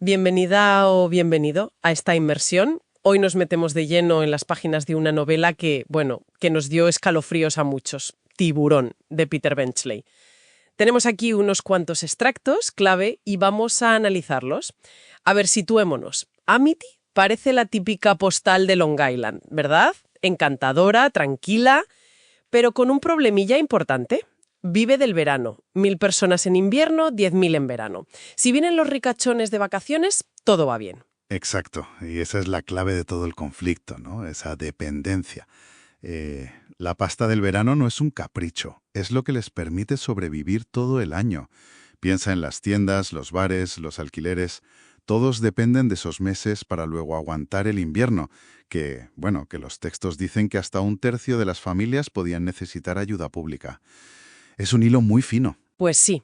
Bienvenida o bienvenido a esta inmersión. Hoy nos metemos de lleno en las páginas de una novela que nos dio escalofríos a muchos, Tiburón, de Peter Benchley. Tenemos aquí unos cuantos extractos clave y vamos a analizarlos. A ver, situémonos. Amity parece la típica postal de Long Island, ¿verdad? Encantadora, tranquila, pero con un problemilla importante. Vive del verano. 1.000 personas en invierno, 10.000 en verano. Si vienen los ricachones de vacaciones, todo va bien. Exacto, y esa es la clave de todo el conflicto, ¿no? Esa dependencia. La pasta del verano no es un capricho, es lo que les permite sobrevivir todo el año. Piensa en las tiendas, los bares, los alquileres. Todos dependen de esos meses para luego aguantar el invierno, que los textos dicen que hasta un tercio de las familias podían necesitar ayuda pública. Es un hilo muy fino. Pues sí.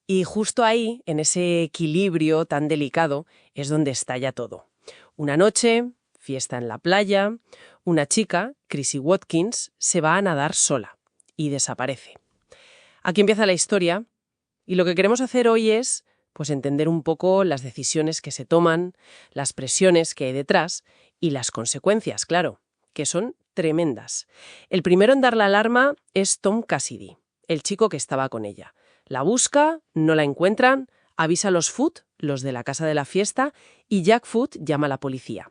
Y justo ahí, en ese equilibrio tan delicado, es donde estalla todo. Una noche, fiesta en la playa, una chica, Chrissy Watkins, se va a nadar sola y desaparece. Aquí empieza la historia y lo que queremos hacer hoy es entender un poco las decisiones que se toman, las presiones que hay detrás y las consecuencias, claro, que son tremendas. El primero en dar la alarma es Tom Cassidy, el chico que estaba con ella. La busca, no la encuentran, avisa a los Foot, los de la casa de la fiesta, y Jack Foot llama a la policía.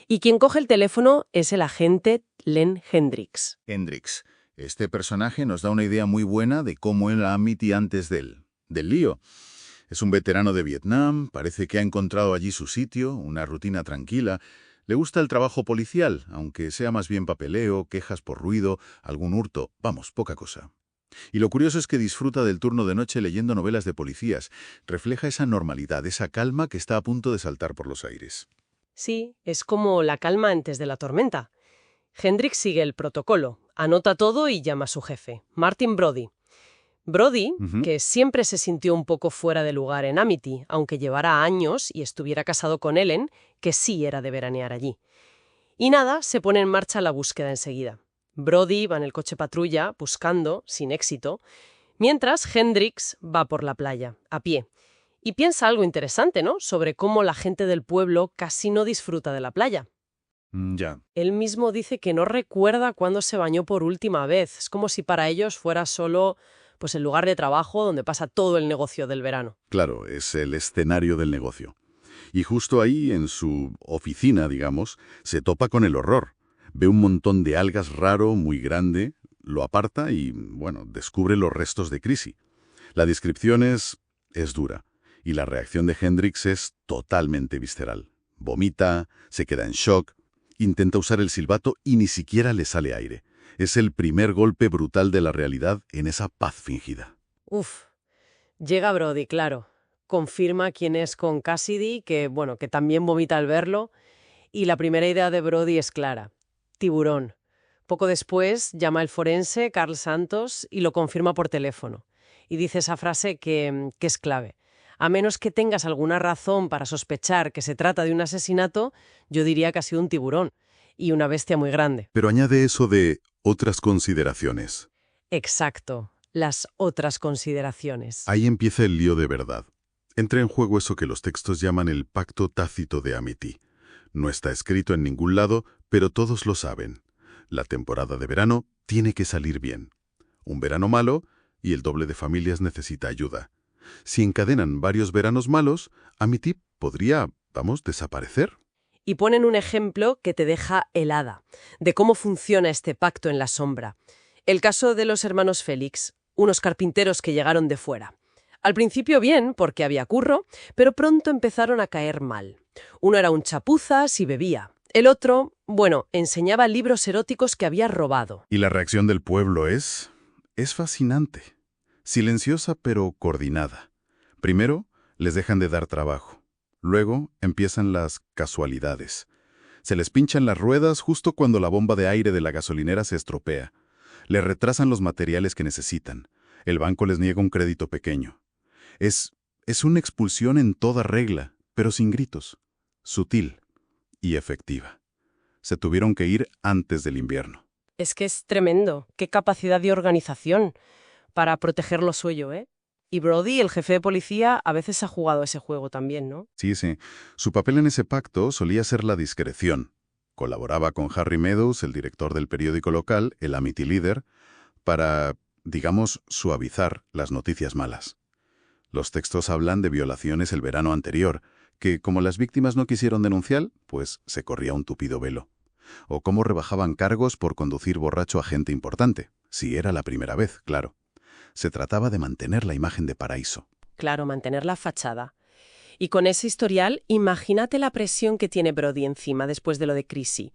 Y quien coge el teléfono es el agente Len Hendricks. Hendricks. Este personaje nos da una idea muy buena de cómo era Amity antes del lío. Es un veterano de Vietnam, parece que ha encontrado allí su sitio, una rutina tranquila. Le gusta el trabajo policial, aunque sea más bien papeleo, quejas por ruido, algún hurto, poca cosa. Y lo curioso es que disfruta del turno de noche leyendo novelas de policías. Refleja esa normalidad, esa calma que está a punto de saltar por los aires. Sí, es como la calma antes de la tormenta. Hendricks sigue el protocolo, anota todo y llama a su jefe, Martin Brody. Brody, que siempre se sintió un poco fuera de lugar en Amity, aunque llevara años y estuviera casado con Ellen, que sí era de veranear allí. Y nada, se pone en marcha la búsqueda enseguida. Brody va en el coche patrulla, buscando, sin éxito, mientras Hendricks va por la playa, a pie. Y piensa algo interesante, ¿no?, sobre cómo la gente del pueblo casi no disfruta de la playa. Ya. Él mismo dice que no recuerda cuándo se bañó por última vez. Es como si para ellos fuera solo el lugar de trabajo donde pasa todo el negocio del verano. Claro, es el escenario del negocio. Y justo ahí, en su oficina, digamos, se topa con el horror. Ve un montón de algas raro, muy grande, lo aparta y, descubre los restos de Chrissy. La descripción es dura, y la reacción de Hendricks es totalmente visceral. Vomita, se queda en shock, intenta usar el silbato y ni siquiera le sale aire. Es el primer golpe brutal de la realidad en esa paz fingida. Llega Brody, claro. Confirma quién es con Cassidy, que también vomita al verlo. Y la primera idea de Brody es clara. Tiburón. Poco después llama el forense, Carl Santos, y lo confirma por teléfono. Y dice esa frase que es clave. A menos que tengas alguna razón para sospechar que se trata de un asesinato, yo diría que ha sido un tiburón. Y una bestia muy grande. Pero añade eso de otras consideraciones. Exacto, las otras consideraciones. Ahí empieza el lío de verdad. Entra en juego eso que los textos llaman el pacto tácito de Amity. No está escrito en ningún lado, pero todos lo saben. La temporada de verano tiene que salir bien. Un verano malo y el doble de familias necesita ayuda. Si encadenan varios veranos malos, Amity podría, desaparecer. Y ponen un ejemplo que te deja helada, de cómo funciona este pacto en la sombra. El caso de los hermanos Félix, unos carpinteros que llegaron de fuera. Al principio bien, porque había curro, pero pronto empezaron a caer mal. Uno era un chapuzas y bebía. El otro, enseñaba libros eróticos que había robado. Y la reacción del pueblo es fascinante. Silenciosa pero coordinada. Primero, les dejan de dar trabajo. Luego empiezan las casualidades. Se les pinchan las ruedas justo cuando la bomba de aire de la gasolinera se estropea. Les retrasan los materiales que necesitan. El banco les niega un crédito pequeño. Es una expulsión en toda regla, pero sin gritos. Sutil y efectiva. Se tuvieron que ir antes del invierno. Es que es tremendo. Qué capacidad de organización para proteger lo suyo, ¿eh? Y Brody, el jefe de policía, a veces ha jugado ese juego también, ¿no? Sí, sí. Su papel en ese pacto solía ser la discreción. Colaboraba con Harry Meadows, el director del periódico local, el Amity Leader, para, digamos, suavizar las noticias malas. Los textos hablan de violaciones el verano anterior, que como las víctimas no quisieron denunciar, pues se corría un tupido velo. O cómo rebajaban cargos por conducir borracho a gente importante, si era la primera vez, claro. Se trataba de mantener la imagen de paraíso. Claro, mantener la fachada. Y con ese historial, imagínate la presión que tiene Brody encima después de lo de Chrissy.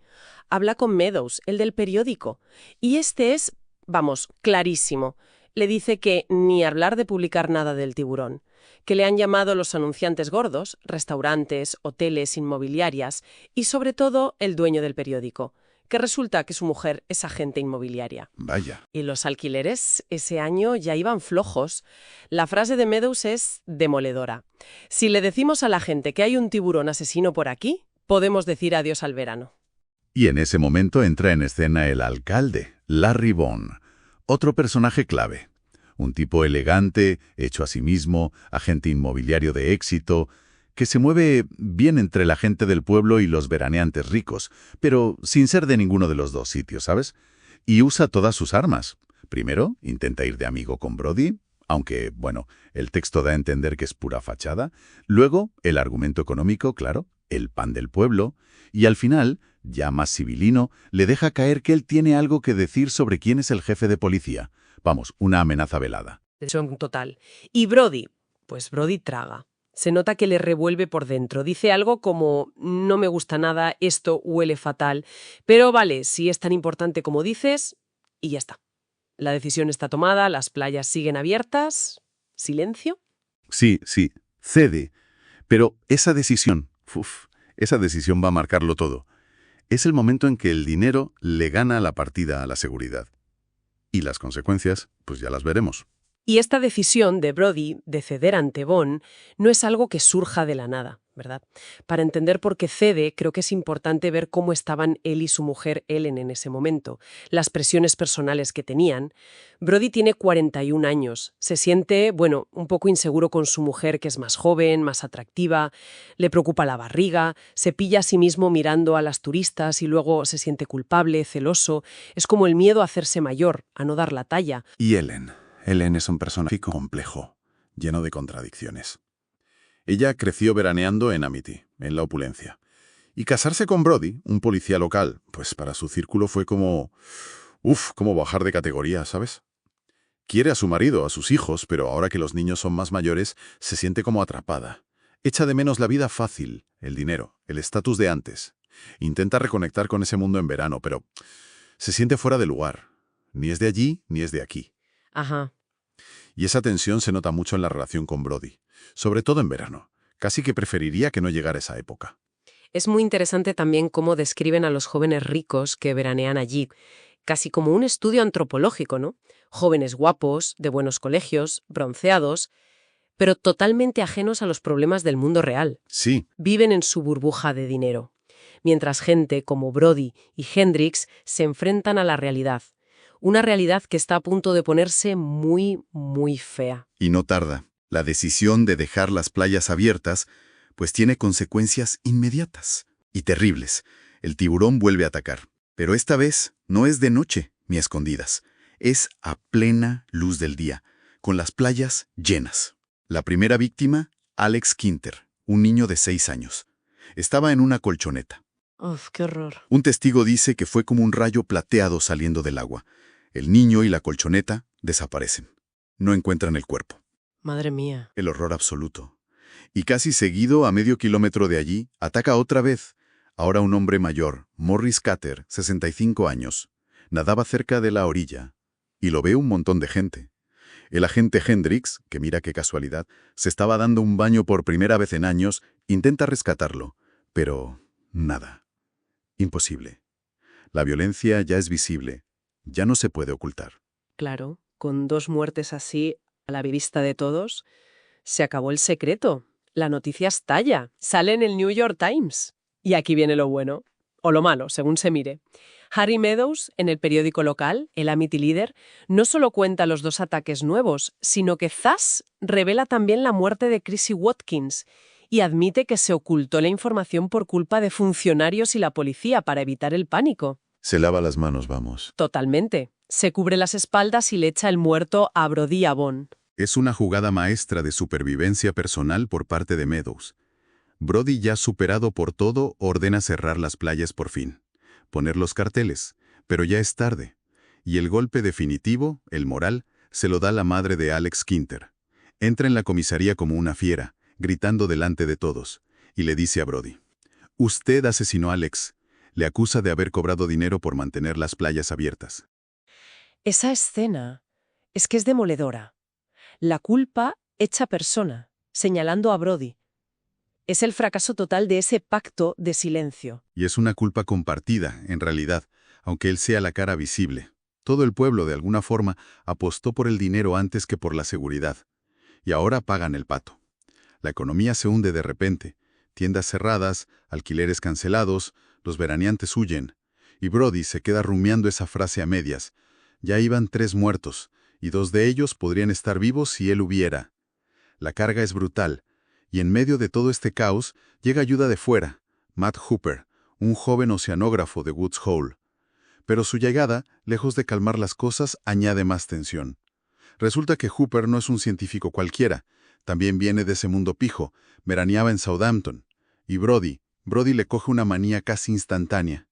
Habla con Meadows, el del periódico, y este es, vamos, clarísimo. Le dice que ni hablar de publicar nada del tiburón, que le han llamado los anunciantes gordos, restaurantes, hoteles, inmobiliarias y sobre todo el dueño del periódico, que resulta que su mujer es agente inmobiliaria. Vaya. Y los alquileres ese año ya iban flojos. La frase de Meadows es demoledora. Si le decimos a la gente que hay un tiburón asesino por aquí, podemos decir adiós al verano. Y en ese momento entra en escena el alcalde, Larry Bond, otro personaje clave. Un tipo elegante, hecho a sí mismo, agente inmobiliario de éxito, que se mueve bien entre la gente del pueblo y los veraneantes ricos, pero sin ser de ninguno de los dos sitios, ¿sabes? Y usa todas sus armas. Primero, intenta ir de amigo con Brody, aunque, bueno, el texto da a entender que es pura fachada. Luego, el argumento económico, claro, el pan del pueblo. Y al final, ya más civilino, le deja caer que él tiene algo que decir sobre quién es el jefe de policía. Vamos, una amenaza velada. De hecho, en total. Y Brody, pues Brody traga. Se nota que le revuelve por dentro. Dice algo como, no me gusta nada, esto huele fatal. Pero vale, si es tan importante como dices, y ya está. La decisión está tomada, las playas siguen abiertas. ¿Silencio? Sí, cede. Pero esa decisión va a marcarlo todo. Es el momento en que el dinero le gana la partida a la seguridad. Y las consecuencias, pues ya las veremos. Y esta decisión de Brody de ceder ante Bond no es algo que surja de la nada, ¿verdad? Para entender por qué cede, creo que es importante ver cómo estaban él y su mujer Ellen en ese momento, las presiones personales que tenían. Brody tiene 41 años, se siente, bueno, un poco inseguro con su mujer, que es más joven, más atractiva, le preocupa la barriga, se pilla a sí mismo mirando a las turistas y luego se siente culpable, celoso. Es como el miedo a hacerse mayor, a no dar la talla. Y Ellen es un personaje complejo, lleno de contradicciones. Ella creció veraneando en Amity, en la opulencia. Y casarse con Brody, un policía local, pues para su círculo fue como bajar de categoría, ¿sabes? Quiere a su marido, a sus hijos, pero ahora que los niños son más mayores, se siente como atrapada. Echa de menos la vida fácil, el dinero, el estatus de antes. Intenta reconectar con ese mundo en verano, pero se siente fuera de lugar. Ni es de allí, ni es de aquí. Ajá. Y esa tensión se nota mucho en la relación con Brody, sobre todo en verano. Casi que preferiría que no llegara esa época. Es muy interesante también cómo describen a los jóvenes ricos que veranean allí, casi como un estudio antropológico, ¿no? Jóvenes guapos, de buenos colegios, bronceados, pero totalmente ajenos a los problemas del mundo real. Sí, Viven en su burbuja de dinero, mientras gente como Brody y Hendrix se enfrentan a la realidad. Una realidad que está a punto de ponerse muy, muy fea. y no tarda. La decisión de dejar las playas abiertas, pues tiene consecuencias inmediatas y terribles. El tiburón vuelve a atacar. Pero esta vez no es de noche ni a escondidas. Es a plena luz del día, con las playas llenas. La primera víctima, Alex Quinter, un niño de 6 años. Estaba en una colchoneta. ¡Uf, qué horror! Un testigo dice que fue como un rayo plateado saliendo del agua. El niño y la colchoneta desaparecen. No encuentran el cuerpo. Madre mía. El horror absoluto. Y casi seguido, a medio kilómetro de allí, ataca otra vez. Ahora un hombre mayor, Morris Cater, 65 años. Nadaba cerca de la orilla. Y lo ve un montón de gente. El agente Hendrix, que mira qué casualidad, se estaba dando un baño por primera vez en años, intenta rescatarlo. Pero nada. Imposible. La violencia ya es visible. Ya no se puede ocultar. Claro, con 2 muertes así a la vista de todos, se acabó el secreto. La noticia estalla. Sale en el New York Times. Y aquí viene lo bueno. O lo malo, según se mire. Harry Meadows, en el periódico local, el Amity Leader, no solo cuenta los 2 ataques nuevos, sino que Zas revela también la muerte de Chrissy Watkins y admite que se ocultó la información por culpa de funcionarios y la policía para evitar el pánico. Se lava las manos, vamos. Totalmente. Se cubre las espaldas y le echa el muerto a Brody y a Vaughn. Es una jugada maestra de supervivencia personal por parte de Meadows. Brody, ya superado por todo, ordena cerrar las playas por fin. Poner los carteles, pero ya es tarde. Y el golpe definitivo, el moral, se lo da la madre de Alex Quinter. Entra en la comisaría como una fiera, gritando delante de todos, y le dice a Brody: «Usted asesinó a Alex». Le acusa de haber cobrado dinero por mantener las playas abiertas. Esa escena es que es demoledora. La culpa hecha persona, señalando a Brody. Es el fracaso total de ese pacto de silencio. Y es una culpa compartida, en realidad, aunque él sea la cara visible. Todo el pueblo, de alguna forma, apostó por el dinero antes que por la seguridad. Y ahora pagan el pato. La economía se hunde de repente. Tiendas cerradas, alquileres cancelados, los veraneantes huyen. Y Brody se queda rumiando esa frase a medias. Ya iban 3 muertos, y 2 de ellos podrían estar vivos si él hubiera. La carga es brutal. Y en medio de todo este caos, llega ayuda de fuera, Matt Hooper, un joven oceanógrafo de Woods Hole. Pero su llegada, lejos de calmar las cosas, añade más tensión. Resulta que Hooper no es un científico cualquiera, también viene de ese mundo pijo, veraneaba en Southampton. Y Brody le coge una manía casi instantánea.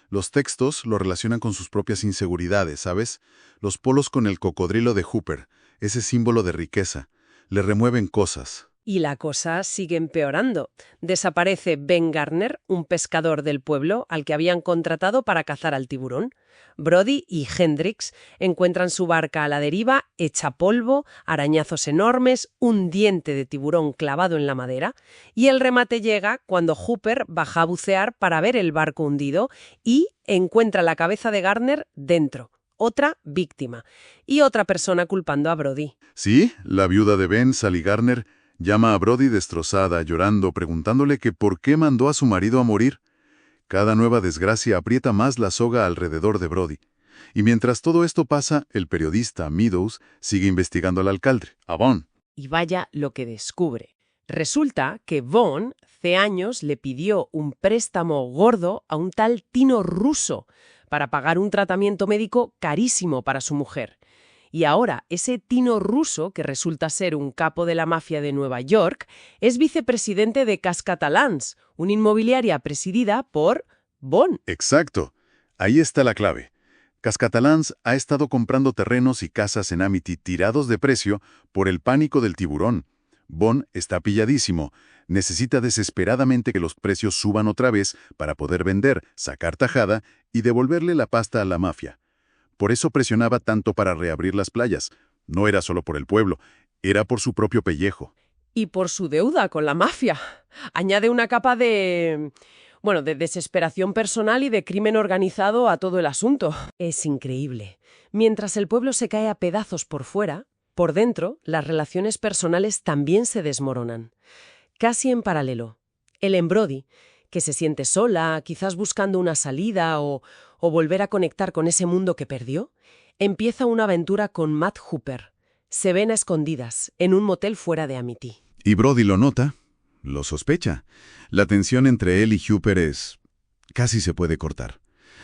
Los textos lo relacionan con sus propias inseguridades, ¿sabes? Los polos con el cocodrilo de Hooper, ese símbolo de riqueza, le remueven cosas. Y la cosa sigue empeorando. Desaparece Ben Garner, un pescador del pueblo al que habían contratado para cazar al tiburón. Brody y Hendricks encuentran su barca a la deriva, hecha polvo, arañazos enormes, un diente de tiburón clavado en la madera, y el remate llega cuando Hooper baja a bucear para ver el barco hundido y encuentra la cabeza de Garner dentro. Otra víctima. Y otra persona culpando a Brody. Sí, la viuda de Ben, Sally Garner, llama a Brody destrozada, llorando, preguntándole que por qué mandó a su marido a morir. Cada nueva desgracia aprieta más la soga alrededor de Brody. Y mientras todo esto pasa, el periodista Meadows sigue investigando al alcalde, a Vaughn. Y vaya lo que descubre. Resulta que Vaughn, hace años, le pidió un préstamo gordo a un tal Tino Russo para pagar un tratamiento médico carísimo para su mujer. Y ahora, ese Tino Russo, que resulta ser un capo de la mafia de Nueva York, es vicepresidente de Cas Catalans, una inmobiliaria presidida por Vaughn. Exacto. Ahí está la clave. Cas Catalans ha estado comprando terrenos y casas en Amity tirados de precio por el pánico del tiburón. Vaughn está pilladísimo. Necesita desesperadamente que los precios suban otra vez para poder vender, sacar tajada y devolverle la pasta a la mafia. Por eso presionaba tanto para reabrir las playas. No era solo por el pueblo, era por su propio pellejo. Y por su deuda con la mafia. Añade una capa de desesperación personal y de crimen organizado a todo el asunto. Es increíble. Mientras el pueblo se cae a pedazos por fuera, por dentro, las relaciones personales también se desmoronan. Casi en paralelo. Ellen Brody, que se siente sola, quizás buscando una salida o volver a conectar con ese mundo que perdió, empieza una aventura con Matt Hooper. Se ven a escondidas, en un motel fuera de Amity. Y Brody lo nota, lo sospecha. La tensión entre él y Hooper casi se puede cortar.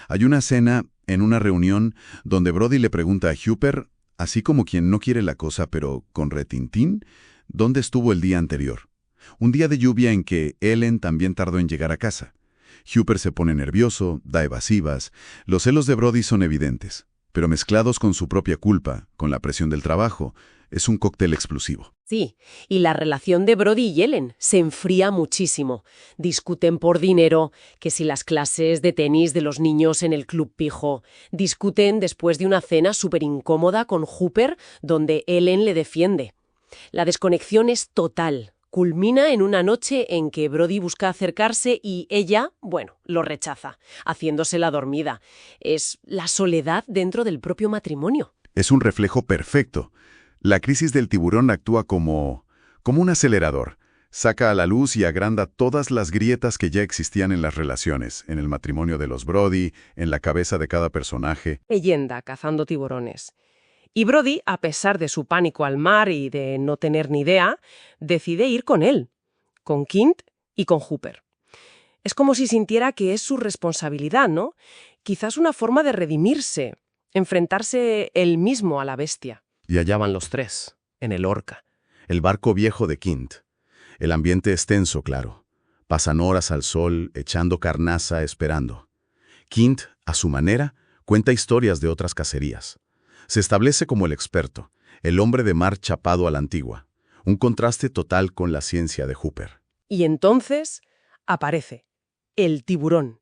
Hay una escena en una reunión donde Brody le pregunta a Hooper, así como quien no quiere la cosa pero con retintín, ¿dónde estuvo el día anterior? Un día de lluvia en que Ellen también tardó en llegar a casa. Hooper se pone nervioso, da evasivas. Los celos de Brody son evidentes, pero mezclados con su propia culpa, con la presión del trabajo, es un cóctel explosivo. Sí, y la relación de Brody y Ellen se enfría muchísimo. Discuten por dinero, que si las clases de tenis de los niños en el club pijo. Discuten después de una cena súper incómoda con Hooper, donde Ellen le defiende. La desconexión es total. Culmina en una noche en que Brody busca acercarse y ella, lo rechaza, haciéndose la dormida. Es la soledad dentro del propio matrimonio. Es un reflejo perfecto. La crisis del tiburón actúa como un acelerador. Saca a la luz y agranda todas las grietas que ya existían en las relaciones, en el matrimonio de los Brody, en la cabeza de cada personaje. Leyenda cazando tiburones. Y Brody, a pesar de su pánico al mar y de no tener ni idea, decide ir con él, con Quint y con Hooper. Es como si sintiera que es su responsabilidad, ¿no? Quizás una forma de redimirse, enfrentarse él mismo a la bestia. Y allá van los tres, en el Orca, el barco viejo de Quint. El ambiente es tenso, claro. Pasan horas al sol, echando carnaza, esperando. Quint, a su manera, cuenta historias de otras cacerías. Se establece como el experto, el hombre de mar chapado a la antigua. Un contraste total con la ciencia de Hooper. Y entonces aparece el tiburón.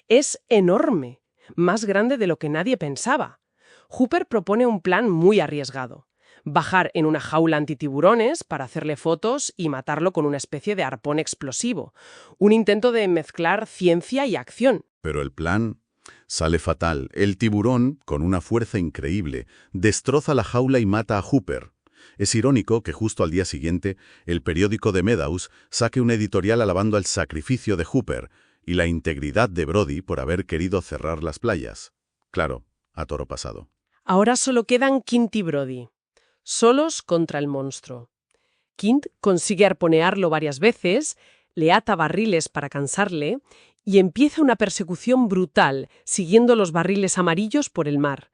Es enorme, más grande de lo que nadie pensaba. Hooper propone un plan muy arriesgado. Bajar en una jaula antitiburones para hacerle fotos y matarlo con una especie de arpón explosivo. Un intento de mezclar ciencia y acción. Pero el plan sale fatal. El tiburón, con una fuerza increíble, destroza la jaula y mata a Hooper. Es irónico que justo al día siguiente, el periódico de Meadows saque un editorial alabando el sacrificio de Hooper y la integridad de Brody por haber querido cerrar las playas. Claro, a toro pasado. Ahora solo quedan Quint y Brody, solos contra el monstruo. Quint consigue arponearlo varias veces, le ata barriles para cansarle y empieza una persecución brutal, siguiendo los barriles amarillos por el mar.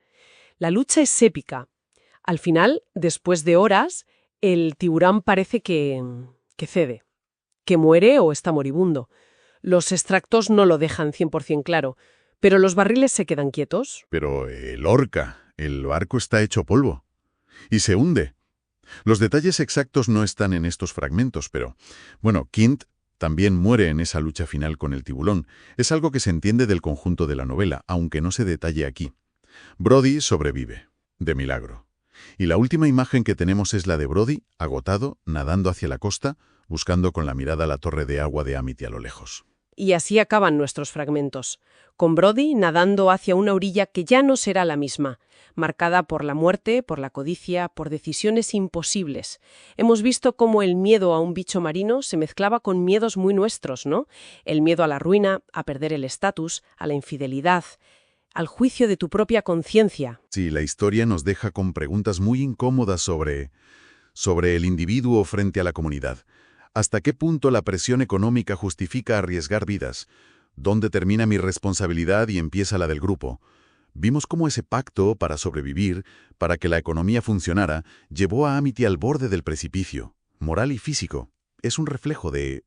La lucha es épica. Al final, después de horas, el tiburón parece que cede, que muere o está moribundo. Los extractos no lo dejan 100% claro, pero los barriles se quedan quietos. Pero el Orca, el barco está hecho polvo. Y se hunde. Los detalles exactos no están en estos fragmentos, pero, bueno, Quint también muere en esa lucha final con el tiburón. Es algo que se entiende del conjunto de la novela, aunque no se detalle aquí. Brody sobrevive, de milagro. Y la última imagen que tenemos es la de Brody, agotado, nadando hacia la costa, buscando con la mirada la torre de agua de Amity a lo lejos. Y así acaban nuestros fragmentos, con Brody nadando hacia una orilla que ya no será la misma, marcada por la muerte, por la codicia, por decisiones imposibles. Hemos visto cómo el miedo a un bicho marino se mezclaba con miedos muy nuestros, ¿no? El miedo a la ruina, a perder el estatus, a la infidelidad, al juicio de tu propia conciencia. Sí, la historia nos deja con preguntas muy incómodas sobre el individuo frente a la comunidad. ¿Hasta qué punto la presión económica justifica arriesgar vidas? ¿Dónde termina mi responsabilidad y empieza la del grupo? Vimos cómo ese pacto para sobrevivir, para que la economía funcionara, llevó a Amity al borde del precipicio, moral y físico. Es un reflejo de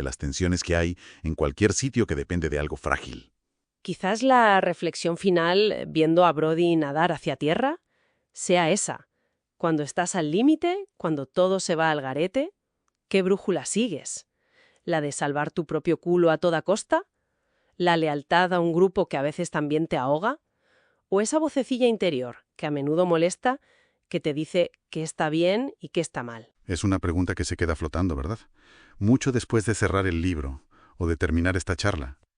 las tensiones que hay en cualquier sitio que depende de algo frágil. Quizás la reflexión final, viendo a Brody nadar hacia tierra, sea esa. Cuando estás al límite, cuando todo se va al garete, ¿qué brújula sigues? ¿La de salvar tu propio culo a toda costa? ¿La lealtad a un grupo que a veces también te ahoga? ¿O esa vocecilla interior, que a menudo molesta, que te dice qué está bien y qué está mal? Es una pregunta que se queda flotando, ¿verdad? Mucho después de cerrar el libro o de terminar esta charla.